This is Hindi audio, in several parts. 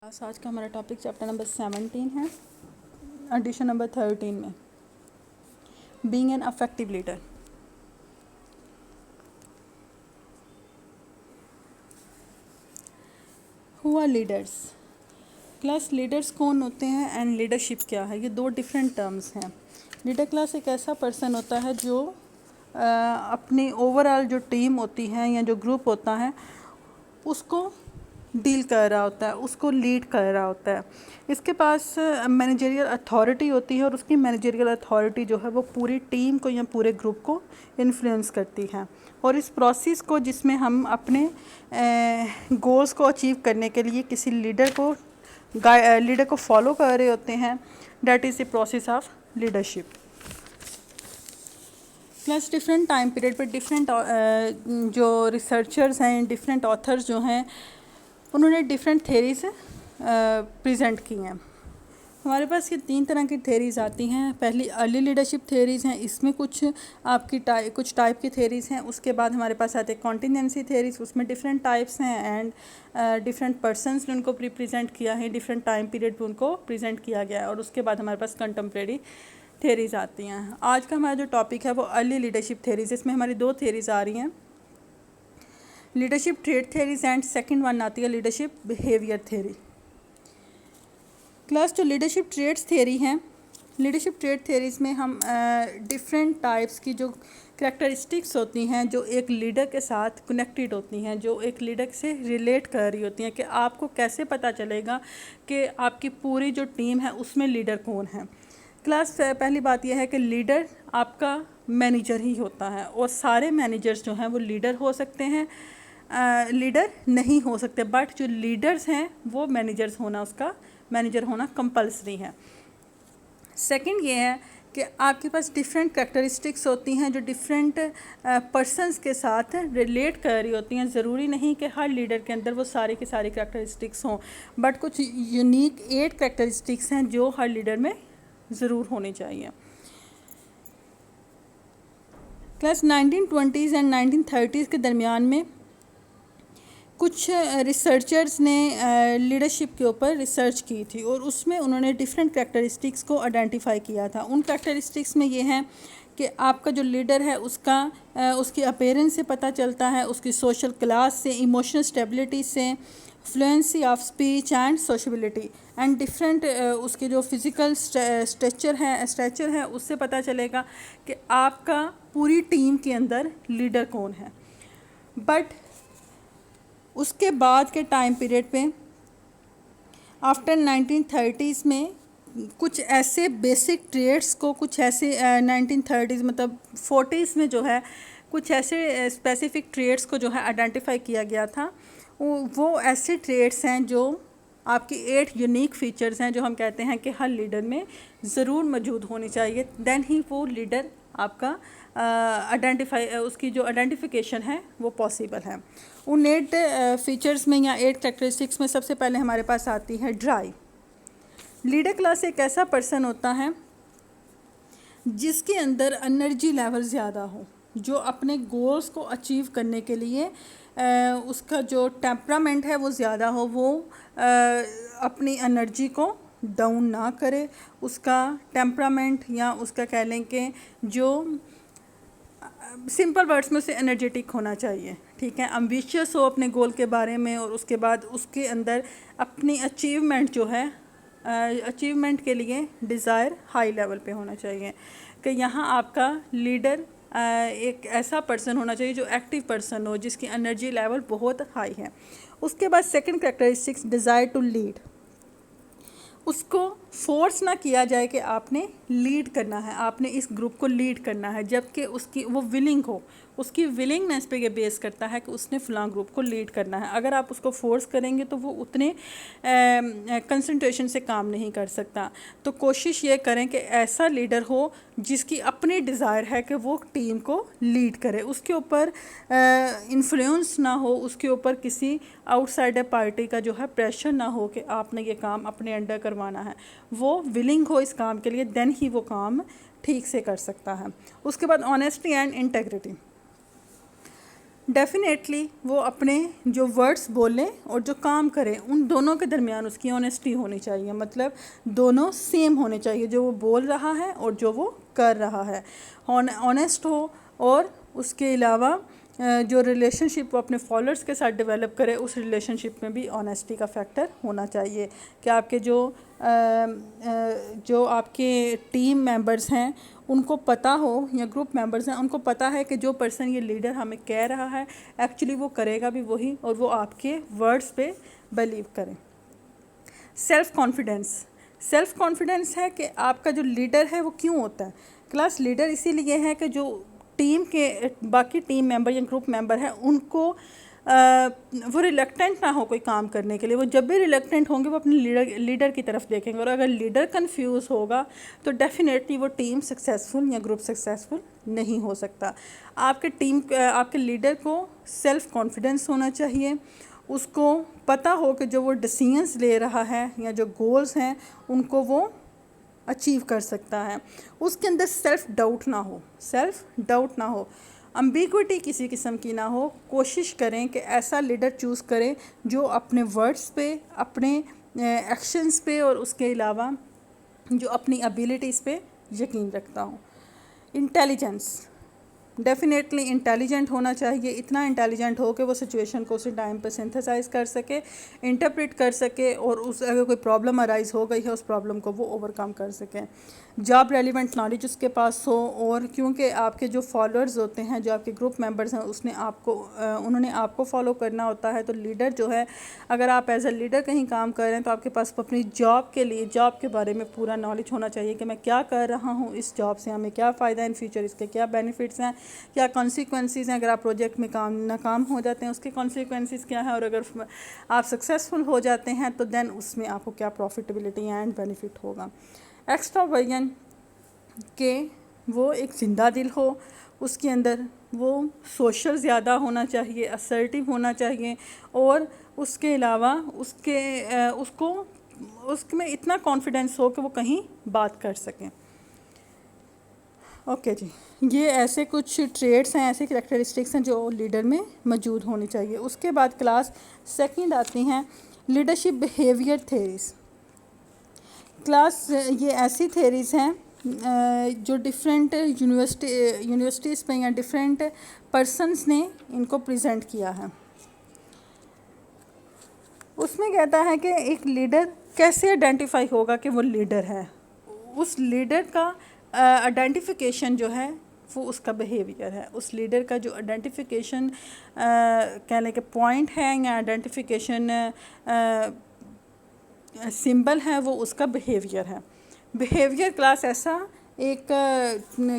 आज का हमारा टॉपिक चैप्टर नंबर 17 है, एडिशन नंबर 13 में being an effective leader. Who are leaders? Class leaders कौन होते हैं एंड लीडरशिप क्या है, ये दो डिफरेंट टर्म्स हैं। लीडर क्लास एक ऐसा पर्सन होता है जो अपनी ओवरऑल जो टीम होती है या जो ग्रुप होता है उसको डील कर रहा होता है, उसको लीड कर रहा होता है। इसके पास मैनेजरियल अथॉरिटी होती है और उसकी मैनेजरियल अथॉरिटी जो है वो पूरी टीम को या पूरे ग्रुप को इन्फ्लुएंस करती है। और इस प्रोसेस को जिसमें हम अपने गोल्स को अचीव करने के लिए किसी लीडर को फॉलो कर रहे होते हैं, that is the process of leadership. Plus different time period पर डिफरेंट जो रिसर्चर्स हैं, डिफरेंट ऑथर्स जो हैं, उन्होंने डिफरेंट थेरीज प्रेजेंट की हैं। हमारे पास ये 3 तरह की थेरीज़ आती हैं। पहली अर्ली लीडरशिप थेरीज़ हैं, इसमें कुछ आपकी कुछ टाइप की थेरीज़ हैं। उसके बाद हमारे पास आते हैं कॉन्टिजेंसी थेरीज़, उसमें डिफरेंट टाइप्स हैं एंड डिफरेंट पर्सनस ने उनको रिप्रेजेंट किया है, डिफरेंट टाइम पीरियड पर उनको प्रेजेंट किया गया है। और उसके बाद हमारे पास कंटेम्प्रेरी थेरीज़ आती हैं। आज का हमारा जो टॉपिक है वो अर्ली लीडरशिप थेरीज़, इसमें हमारी 2 थेरीज़ आ रही हैं, leadership trait theories and second one आती है लीडरशिप बिहेवियर थेरी। क्लास जो लीडरशिप ट्रेट्स थेरी हैं, लीडरशिप ट्रेट थेरीज़ में हम डिफरेंट टाइप्स की जो करैक्टरिस्टिक्स होती हैं जो एक लीडर के साथ कनेक्टेड होती हैं, जो एक लीडर से रिलेट कर रही होती हैं कि आपको कैसे पता चलेगा कि आपकी पूरी जो टीम है उसमें लीडर कौन है। क्लास पहली बात यह है कि लीडर आपका मैनेजर ही होता है और सारे मैनेजर्स जो हैं वो लीडर हो सकते हैं, लीडर नहीं हो सकते, बट जो लीडर्स हैं वो मैनेजर होना कंपल्सरी है। सेकंड ये है कि आपके पास डिफरेंट करैक्टरिस्टिक्स होती हैं जो डिफरेंट पर्सनस के साथ रिलेट कर रही होती हैं। ज़रूरी नहीं कि हर लीडर के अंदर वो सारी की सारी करैक्टरिस्टिक्स हों, बट कुछ यूनिक 8 करैक्टरिस्टिक्स हैं जो हर लीडर में ज़रूर होनी चाहिए। क्लास 1920s एंड 1930s के दरमियान में कुछ रिसर्चर्स ने लीडरशिप के ऊपर रिसर्च की थी और उसमें उन्होंने डिफरेंट करैक्टरिस्टिक्स को आइडेंटिफाई किया था। उन करैक्टरिस्टिक्स में ये हैं कि आपका जो लीडर है उसकी अपीयरेंस से पता चलता है, उसकी सोशल क्लास से, इमोशनल स्टेबिलिटी से, fluency of speech and sociability and different उसके जो फिज़िकल स्ट्रक्चर है उससे पता चलेगा कि आपका पूरी टीम के अंदर लीडर कौन है। बट उसके बाद के टाइम पीरियड पे आफ्टर 1930s में कुछ ऐसे बेसिक ट्रेड्स को, कुछ ऐसे 1930s मतलब 40s में जो है कुछ ऐसे स्पेसिफिक ट्रेड्स को जो है आइडेंटिफाई किया गया था। वो ऐसे ट्रेड्स हैं जो आपकी 8 यूनिक फीचर्स हैं जो हम कहते हैं कि हर लीडर में ज़रूर मौजूद होनी चाहिए, देन ही वो लीडर आपका उसकी जो आइडेंटिफिकेशन है वो पॉसिबल है। उन 8 फीचर्स में या 8 कैरेक्टरिस्टिक्स में सबसे पहले हमारे पास आती है ड्राइव। लीडर क्लास एक ऐसा पर्सन होता है जिसके अंदर एनर्जी लेवल ज़्यादा हो, जो अपने गोल्स को अचीव करने के लिए उसका जो टेम्परामेंट है वो ज़्यादा हो, वो अपनी एनर्जी को डाउन ना करे। उसका टेम्परामेंट या उसका कह लें कि जो सिंपल वर्ड्स में उसे एनर्जेटिक होना चाहिए, ठीक है, एम्बिशियस हो अपने गोल के बारे में, और उसके बाद उसके अंदर अपनी अचीवमेंट जो है अचीवमेंट के लिए डिज़ायर हाई लेवल पे होना चाहिए। कि यहाँ आपका लीडर एक ऐसा पर्सन होना चाहिए जो एक्टिव पर्सन हो, जिसकी एनर्जी लेवल बहुत हाई है। उसके बाद second characteristics desire to lead, उसको फोर्स ना किया जाए कि आपने लीड करना है, आपने इस ग्रुप को लीड करना है, जबकि उसकी वो विलिंग हो, उसकी विलिंगनेस पे ये बेस करता है कि उसने फ़लाँ ग्रुप को लीड करना है। अगर आप उसको फोर्स करेंगे तो वो उतने कंसंट्रेशन से काम नहीं कर सकता। तो कोशिश ये करें कि ऐसा लीडर हो जिसकी अपनी डिज़ायर है कि वो टीम को लीड करे, उसके ऊपर इन्फ्लुएंस ना हो, उसके ऊपर किसी आउटसाइडर पार्टी का जो है प्रेशर ना हो कि आपने ये काम अपने अंडर करवाना है। वो विलिंग हो इस काम के लिए, देन ही वो काम ठीक से कर सकता है। उसके बाद ऑनेस्टी एंड इंटेग्रिटी, डेफिनेटली वो अपने जो वर्ड्स बोलें और जो काम करें उन दोनों के दरमियान उसकी ऑनेस्टी होनी चाहिए, मतलब दोनों सेम होने चाहिए, जो वो बोल रहा है और जो वो कर रहा है ऑनेस्ट हो। और उसके अलावा जो रिलेशनशिप वो अपने फॉलोअर्स के साथ डेवलप करे उस रिलेशनशिप में भी ऑनेस्टी का फैक्टर होना चाहिए कि आपके जो आपके टीम मेंबर्स हैं उनको पता हो, या ग्रुप मेंबर्स हैं उनको पता है कि जो पर्सन ये लीडर हमें कह रहा है एक्चुअली वो करेगा भी वही, और वो आपके वर्ड्स पे बिलीव करें। सेल्फ़ कॉन्फिडेंस, सेल्फ़ कॉन्फिडेंस है कि आपका जो लीडर है वो क्यों होता है। क्लास लीडर इसीलिए है कि जो टीम के बाकी टीम मेंबर या ग्रुप मेंबर हैं उनको वो रिलक्टेंट ना हो कोई काम करने के लिए। वो जब भी रिलक्टेंट होंगे वो अपने लीडर की तरफ देखेंगे, और अगर लीडर कंफ्यूज होगा तो डेफिनेटली वो टीम सक्सेसफुल या ग्रुप सक्सेसफुल नहीं हो सकता। आपके लीडर को सेल्फ़ कॉन्फिडेंस होना चाहिए, उसको पता हो कि जो वो डिसीजंस ले रहा है या जो गोल्स हैं उनको वो अचीव कर सकता है। उसके अंदर सेल्फ़ डाउट ना हो, अम्बिग्विटी किसी किस्म की ना हो। कोशिश करें कि ऐसा लीडर चूज़ करें जो अपने वर्ड्स पे, अपने एक्शंस पे और उसके अलावा जो अपनी एबिलिटीज़ पे यकीन रखता हो। इंटेलिजेंस, डेफिनेटली इंटेलिजेंट होना चाहिए, इतना इंटेलिजेंट हो कि वो सिचुएशन को उसी टाइम पर सिंथेसाइज कर सके, इंटरप्रेट कर सके, और उस अगर कोई प्रॉब्लम अराइज हो गई है उस प्रॉब्लम को वो ओवरकम कर सके। जॉब रेलिवेंट नॉलेज उसके पास हो, और क्योंकि आपके जो फॉलोअर्स होते हैं, जो आपके ग्रुप मेंबर्स हैं, उन्होंने आपको फॉलो करना होता है। तो लीडर जो है, अगर आप एज अ लीडर कहीं काम कर रहे हैं तो आपके पास अपनी जॉब के बारे में पूरा नॉलेज होना चाहिए कि मैं क्या कर रहा हूँ, इस जॉब से हमें क्या फ़ायदा है इन फ्यूचर, इसके क्या बेनिफिट्स हैं, क्या कॉन्सिक्वेंसेस हैं। अगर आप प्रोजेक्ट में नाकाम हो जाते हैं उसके कॉन्सिक्वेंसेस क्या है, और अगर आप सक्सेसफुल हो जाते हैं तो देन उसमें आपको क्या प्रॉफिटेबिलिटी एंड बेनिफिट होगा। एक्स्ट्रावर्जन के वो एक जिंदा दिल हो, उसके अंदर वो सोशल ज़्यादा होना चाहिए, असर्टिव होना चाहिए, और उसके अलावा उसमें इतना कॉन्फिडेंस हो कि वो कहीं बात कर सकें। ओके जी, ये ऐसे कुछ ट्रेड्स हैं, ऐसे कैरेक्टरिस्टिक्स हैं जो लीडर में मौजूद होनी चाहिए। उसके बाद क्लास सेकंड आती हैं लीडरशिप बिहेवियर थेरीज़। क्लास ये ऐसी थेरीज़ हैं जो डिफरेंट यूनिवर्सिटीज़ में या डिफरेंट पर्सन्स ने इनको प्रेजेंट किया है। उसमें कहता है कि एक लीडर कैसे आइडेंटिफाई होगा कि वो लीडर है। उस लीडर का आइडेंटिफिकेशन जो है वो उसका बिहेवियर है। उस लीडर का जो आइडेंटिफिकेशन कहने के पॉइंट है या आइडेंटिफिकेशन सिंबल है वो उसका बिहेवियर है। बिहेवियर क्लास ऐसा एक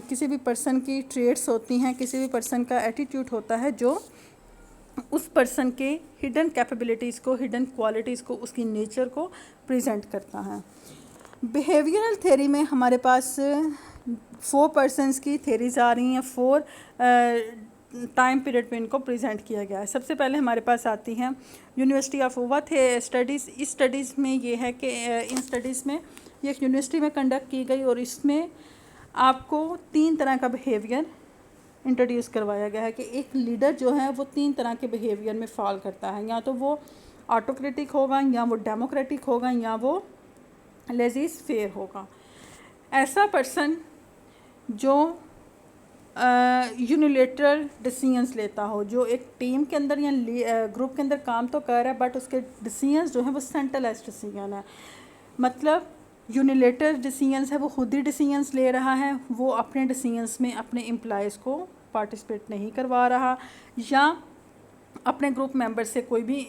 किसी भी पर्सन की ट्रेड्स होती हैं, किसी भी पर्सन का एटीट्यूड होता है जो उस पर्सन के हिडन कैपेबिलिटीज़ को, हिडन क्वालिटीज़ को, उसकी नेचर को प्रेजेंट करता है। बिहेवियरल थेरी में हमारे पास 4 पर्सन्स की थेरीज़ आ रही हैं, 4 टाइम पीरियड में इनको प्रेजेंट किया गया है। सबसे पहले हमारे पास आती हैं यूनिवर्सिटी ऑफ वथ स्टडीज़। इस स्टडीज़ में ये है कि इन स्टडीज़ में ये एक यूनिवर्सिटी में कंडक्ट की गई, और इसमें आपको 3 तरह का बिहेवियर इंट्रोड्यूस करवाया गया है कि एक लीडर जो है वो 3 तरह के बिहेवियर में फॉल करता है। या तो वो ऑटोक्रेटिक होगा, या वो डेमोक्रेटिक होगा, या वो लेज़ीज़ फेयर होगा। ऐसा पर्सन जो यूनिलेटरल डिसीजंस लेता हो, जो एक टीम के अंदर या ग्रुप के अंदर काम तो कर रहा है बट उसके डिसीजंस जो हैं वो सेंट्रलाइज्ड डिसीजन है, मतलब यूनिलेटरल डिसीजंस है, वो खुद ही डिसीजंस ले रहा है, वो अपने डिसीजंस में अपने एम्प्लॉयज़ को पार्टिसिपेट नहीं करवा रहा, या अपने ग्रुप मेंबर से कोई भी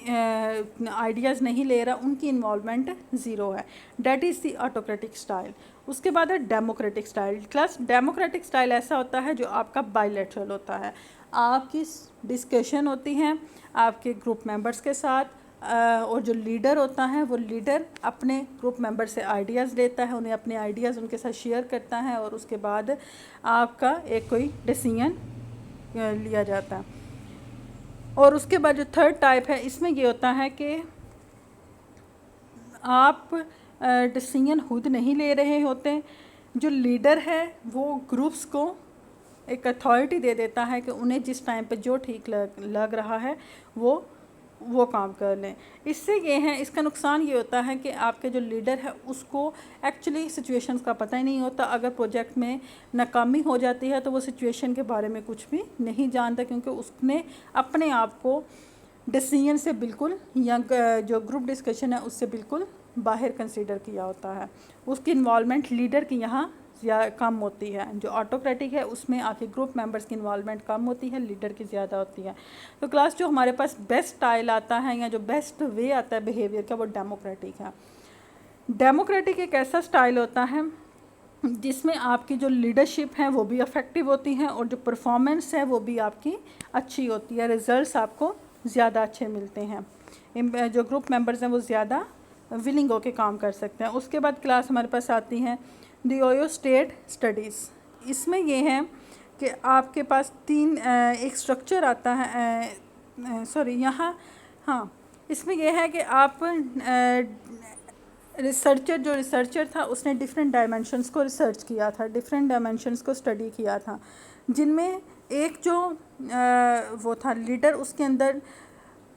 आइडियाज़ नहीं ले रहा, उनकी इन्वॉल्वमेंट ज़ीरो है। That is the autocratic style. उसके बाद है democratic style. Class democratic style ऐसा होता है जो आपका बायलैटरल होता है। आपकी डिस्कशन होती हैं आपके ग्रुप मेंबर्स के साथ, और जो लीडर होता है वो लीडर अपने ग्रुप मेंबर से आइडियाज़ लेता है, उन्हें अपने आइडियाज़ उनके साथ शेयर करता है, और उसके बाद आपका एक कोई डिसीजन लिया जाता है। और उसके बाद जो थर्ड टाइप है इसमें ये होता है कि आप डिसीजन खुद नहीं ले रहे होते, जो लीडर है वो ग्रुप्स को एक अथॉरिटी दे देता है कि उन्हें जिस टाइम पे जो ठीक लग रहा है वो काम कर लें। इससे ये है, इसका नुकसान ये होता है कि आपके जो लीडर है उसको एक्चुअली सिचुएशंस का पता ही नहीं होता। अगर प्रोजेक्ट में नाकामी हो जाती है तो वो सिचुएशन के बारे में कुछ भी नहीं जानता, क्योंकि उसने अपने आप को डिसीजन से बिल्कुल या जो ग्रुप डिस्कशन है उससे बिल्कुल बाहर कंसीडर किया होता है। उसकी इन्वॉल्वमेंट लीडर की यहाँ या कम होती है। जो ऑटोक्रेटिक है उसमें आपके ग्रुप मेंबर्स की इन्वॉल्वमेंट कम होती है, लीडर की ज़्यादा होती है। तो क्लास जो हमारे पास बेस्ट स्टाइल आता है या जो बेस्ट वे आता है बिहेवियर का, वो डेमोक्रेटिक है। डेमोक्रेटिक एक ऐसा स्टाइल होता है जिसमें आपकी जो लीडरशिप है वो भी इफ़ेक्टिव होती है और जो परफॉर्मेंस है वो भी आपकी अच्छी होती है, रिज़ल्ट्स आपको ज़्यादा अच्छे मिलते हैं। जो ग्रुप मेंबर्स हैं वो ज़्यादा विलिंग होकर काम कर सकते हैं। उसके बाद क्लास हमारे पास आती हैं दी ओयो स्टेट स्टडीज़। इसमें ये है कि आपके पास एक स्ट्रक्चर आता है, इसमें यह है कि आप रिसर्चर था उसने डिफरेंट डायमेंशंस को रिसर्च किया था, डिफरेंट डायमेंशंस को स्टडी किया था, जिनमें एक जो वो था लीडर, उसके अंदर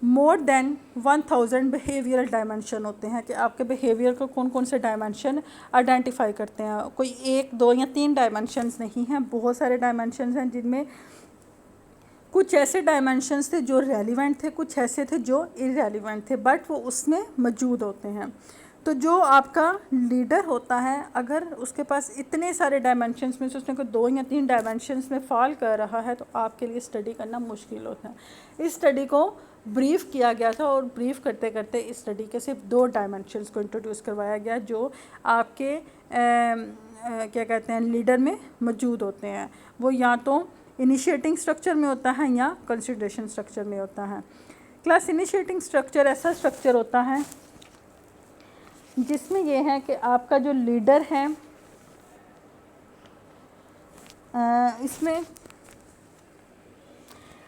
मोर देन 1000 बिहेवियरल डायमेंशन होते हैं कि आपके बिहेवियर को कौन कौन से डायमेंशन आइडेंटिफाई करते हैं। कोई 1, 2 या 3 डायमेंशंस नहीं हैं, बहुत सारे डायमेंशंस हैं, जिनमें कुछ ऐसे डायमेंशंस थे जो रेलिवेंट थे, कुछ ऐसे थे जो इररेलिवेंट थे, बट वो उसमें मौजूद होते हैं। तो जो आपका लीडर होता है, अगर उसके पास इतने सारे डायमेंशंस में से उसने कोई 2 या 3 डायमेंशंस में फॉल कर रहा है तो आपके लिए स्टडी करना मुश्किल होता है। इस स्टडी को ब्रीफ किया गया था और ब्रीफ करते करते इस स्टडी के सिर्फ 2 डायमेंशंस को इंट्रोड्यूस करवाया गया जो आपके क्या कहते हैं लीडर में मौजूद होते हैं। वो या तो इनिशिएटिंग स्ट्रक्चर में होता है या कंसिडरेशन स्ट्रक्चर में होता है। क्लास इनिशिएटिंग स्ट्रक्चर ऐसा स्ट्रक्चर होता है जिसमें यह है कि आपका जो लीडर है, इसमें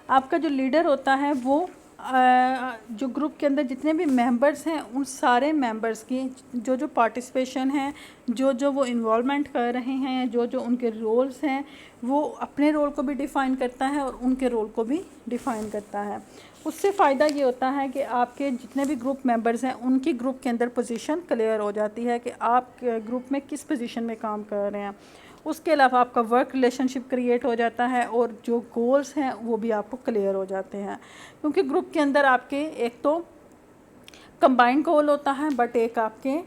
आपका जो लीडर होता है वो जो ग्रुप के अंदर जितने भी मेंबर्स हैं उन सारे मेंबर्स की जो पार्टिसिपेशन है, जो वो इन्वॉल्वमेंट कर रहे हैं, जो उनके रोल्स हैं, वो अपने रोल को भी डिफ़ाइन करता है और उनके रोल को भी डिफ़ाइन करता है। उससे फ़ायदा ये होता है कि आपके जितने भी ग्रुप मेंबर्स हैं उनकी ग्रुप के अंदर पोजीशन क्लियर हो जाती है कि आप ग्रुप में किस पोजीशन में काम कर रहे हैं। उसके अलावा आपका वर्क रिलेशनशिप क्रिएट हो जाता है और जो गोल्स हैं वो भी आपको क्लियर हो जाते हैं, क्योंकि ग्रुप के अंदर आपके एक तो कंबाइंड गोल होता है, बट एक आपके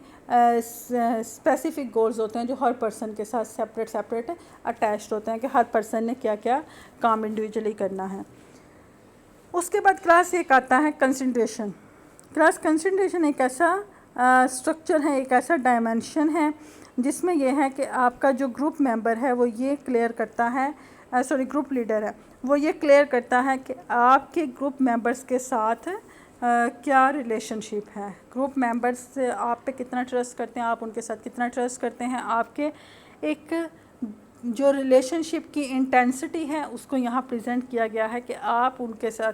स्पेसिफिक गोल्स होते हैं जो हर पर्सन के साथ सेपरेट अटैच्ड होते हैं कि हर पर्सन ने क्या क्या काम इंडिविजुअली करना है। उसके बाद क्लास एक आता है कंसंट्रेशन। क्लास कंसंट्रेशन एक ऐसा स्ट्रक्चर है, एक ऐसा डायमेंशन है जिसमें यह है कि आपका जो ग्रुप मेंबर है वो ये क्लियर करता है, ग्रुप लीडर है वो ये क्लियर करता है कि आपके ग्रुप मेंबर्स के साथ क्या रिलेशनशिप है। ग्रुप मेंबर्स आप पे कितना ट्रस्ट करते हैं, आप उनके साथ कितना ट्रस्ट करते हैं, आपके एक जो रिलेशनशिप की इंटेंसिटी है उसको यहाँ प्रेजेंट किया गया है कि आप उनके साथ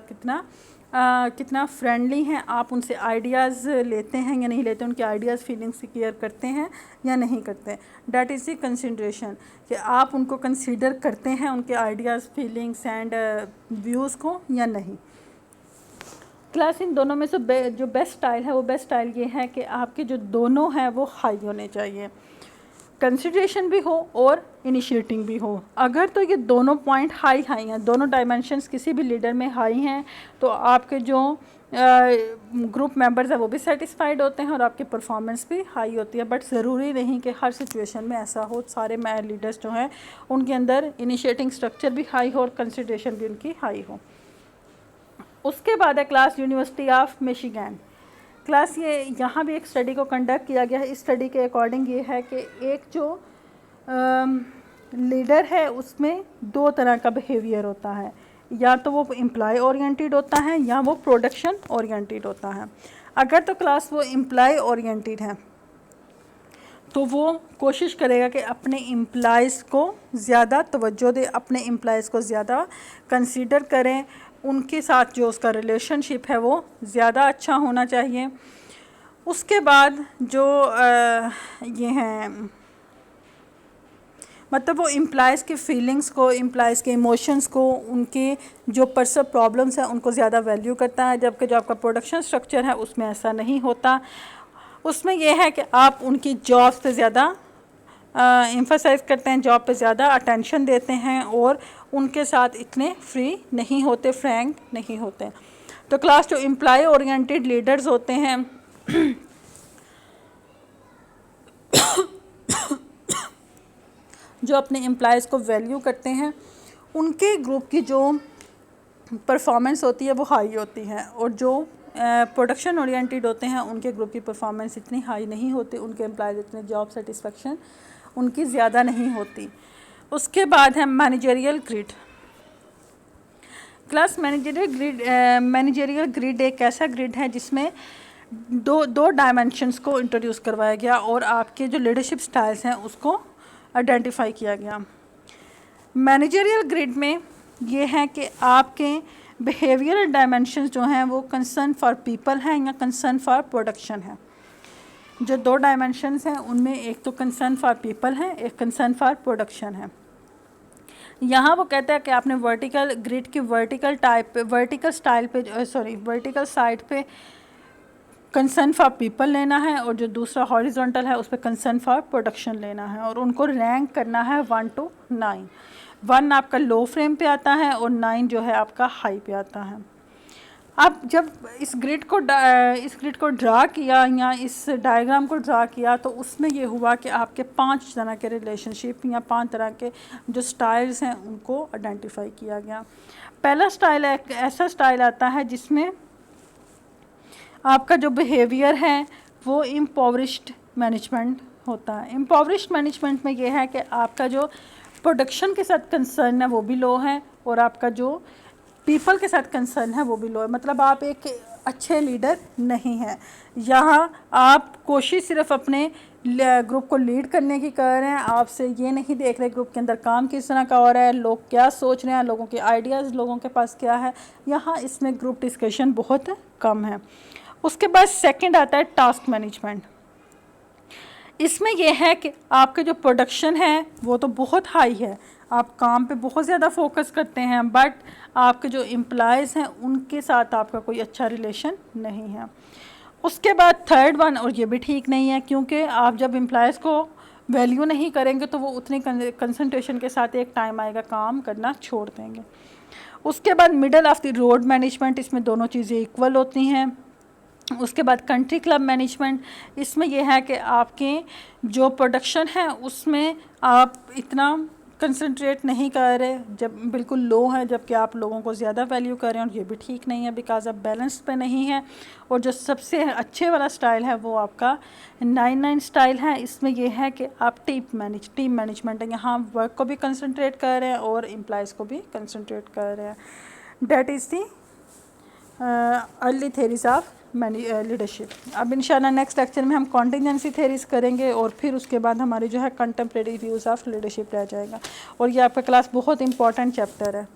कितना फ्रेंडली हैं, आप उनसे आइडियाज़ लेते हैं या नहीं लेते, उनके आइडियाज़ फीलिंग्स की केयर करते हैं या नहीं करते। डैट इज़ द कंसिडरेशन कि आप उनको कंसीडर करते हैं, उनके आइडियाज़, फीलिंग्स एंड व्यूज़ को या नहीं। क्लास इन दोनों में से जो बेस्ट स्टाइल है वो बेस्ट स्टाइल ये है कि आपके जो दोनों हैं वो हाई होने चाहिए, कंसिडरेशन भी हो और इनिशिएटिंग भी हो। अगर तो ये दोनों पॉइंट हाई हैं, दोनों डायमेंशंस किसी भी लीडर में हाई हैं, तो आपके जो ग्रुप मेंबर्स हैं वो भी सेटिस्फाइड होते हैं और आपकी परफॉर्मेंस भी हाई होती है। बट ज़रूरी नहीं कि हर सिचुएशन में ऐसा हो। सारे लीडर्स जो हैं उनके अंदर इनिशिएटिंग स्ट्रक्चर भी हाई हो और कंसिडरेशन भी उनकी हाई हो। उसके बाद है class university of Michigan. Class ये यहाँ भी एक स्टडी को कंडक्ट किया गया है। इस स्टडी के अकॉर्डिंग ये है कि एक जो लीडर है उसमें 2 तरह का बिहेवियर होता है, या तो वो एम्प्लॉय ओरिएंटेड होता है या वो प्रोडक्शन ओरिएंटेड होता है। अगर तो क्लास वो एम्प्लॉय ओरिएंटेड है तो वो कोशिश करेगा कि अपने एम्प्लॉयज़ को ज़्यादा तवज्जो दे, अपने एम्प्लॉयज़ को ज़्यादा कंसीडर करें, उनके साथ जो उसका रिलेशनशिप है वो ज़्यादा अच्छा होना चाहिए। उसके बाद जो ये हैं मतलब वो एम्प्लॉयज़ की फीलिंग्स को, एम्प्लॉयज़ के इमोशंस को, उनके जो पर्सनल प्रॉब्लम्स हैं उनको ज़्यादा वैल्यू करता है, जबकि जो आपका प्रोडक्शन स्ट्रक्चर है उसमें ऐसा नहीं होता। उसमें यह है कि आप उनकी जॉब्स पे ज़्यादा एम्फसाइज करते हैं, जॉब पे ज़्यादा अटेंशन देते हैं और उनके साथ इतने फ्री नहीं होते, फ्रैंक नहीं होते। तो क्लास जो एम्प्लॉय ओरिएंटेड लीडर्स होते हैं जो अपने एम्प्लॉयज़ को वैल्यू करते हैं, उनके ग्रुप की जो परफॉर्मेंस होती है वो हाई होती है, और जो प्रोडक्शन ओरिएंटेड होते हैं उनके ग्रुप की परफॉर्मेंस इतनी हाई नहीं होती, उनके एम्प्लॉयज़ इतने जॉब सेटिस्फेक्शन उनकी ज़्यादा नहीं होती। उसके बाद है managerial grid. Class managerial grid एक ऐसा ग्रिड है जिसमें दो डायमेंशंस को इंट्रोड्यूस करवाया गया और आपके जो लीडरशिप स्टाइल्स हैं उसको आइडेंटिफाई किया गया। मैनेजरियल ग्रिड में ये है कि आपके बिहेवियरल डायमेंशंस जो हैं वो कंसर्न फॉर पीपल हैं या कंसर्न फॉर प्रोडक्शन है। जो दो डायमेंशंस हैं उनमें एक तो कंसर्न फॉर पीपल है, एक कंसर्न फॉर प्रोडक्शन है। यहाँ वो कहता है कि आपने वर्टिकल ग्रिड की वर्टिकल साइड पे कंसर्न फॉर पीपल लेना है और जो दूसरा हॉरिजॉन्टल है उस पर कंसर्न फॉर प्रोडक्शन लेना है, और उनको रैंक करना है 1 to 9। 1 आपका लो फ्रेम पे आता है और 9 जो है आपका हाई पे आता है। अब जब इस ग्रिड को ड्रा किया या इस डायग्राम को ड्रा किया तो उसमें ये हुआ कि आपके 5 तरह के रिलेशनशिप या 5 तरह के जो स्टाइल्स हैं उनको आइडेंटिफाई किया गया। पहला स्टाइल एक ऐसा स्टाइल आता है जिसमें आपका जो बिहेवियर है वो इम्पोवरिश्ड मैनेजमेंट होता है। इम्पोवरिश्ड मैनेजमेंट में ये है कि आपका जो प्रोडक्शन के साथ कंसर्न है वो भी लो है और आपका जो पीपल के साथ कंसर्न है वो भी लो है। मतलब आप एक अच्छे लीडर नहीं हैं। यहाँ आप कोशिश सिर्फ अपने ग्रुप को लीड करने की कर रहे हैं, आपसे ये नहीं देख रहे ग्रुप के अंदर काम किस तरह का हो रहा है, लोग क्या सोच रहे हैं, लोगों के आइडियाज़ लोगों के पास क्या है। यहाँ इसमें ग्रुप डिस्कशन बहुत कम है। उसके बाद सेकंड आता है टास्क मैनेजमेंट। इसमें यह है कि आपके जो प्रोडक्शन है वो तो बहुत हाई है, आप काम पे बहुत ज़्यादा फोकस करते हैं, बट आपके जो एम्प्लॉयज़ हैं उनके साथ आपका कोई अच्छा रिलेशन नहीं है। उसके बाद थर्ड वन, और ये भी ठीक नहीं है क्योंकि आप जब एम्प्लॉयज़ को वैल्यू नहीं करेंगे तो वो उतनी कंसंट्रेशन के साथ एक टाइम आएगा काम करना छोड़ देंगे। उसके बाद middle of the road management, इसमें दोनों चीज़ें इक्वल होती हैं। उसके बाद कंट्री क्लब मैनेजमेंट, इसमें यह है कि आपके जो प्रोडक्शन है उसमें आप इतना कंसंट्रेट नहीं कर रहे, जब बिल्कुल लो है, जबकि आप लोगों को ज़्यादा वैल्यू कर रहे हैं, और ये भी ठीक नहीं है बिकॉज आप बैलेंस पे नहीं है। और जो सबसे अच्छे वाला स्टाइल है वो आपका 9-9 स्टाइल है। इसमें यह है कि आप टीम मैनेजमेंट है, यहाँ वर्क को भी कंसंट्रेट कर रहे हैं और एम्प्लॉयज़ को भी कंसंट्रेट कर रहे हैं। That is the early theories of leadership. अब इंशाल्लाह नेक्स्ट लेक्चर में हम कॉन्टिजेंसी थेरीज करेंगे और फिर उसके बाद हमारी जो है कंटेम्प्रेरी व्यूज़ ऑफ लीडरशिप रह जाएगा। और ये आपका क्लास बहुत इंपॉर्टेंट चैप्टर है।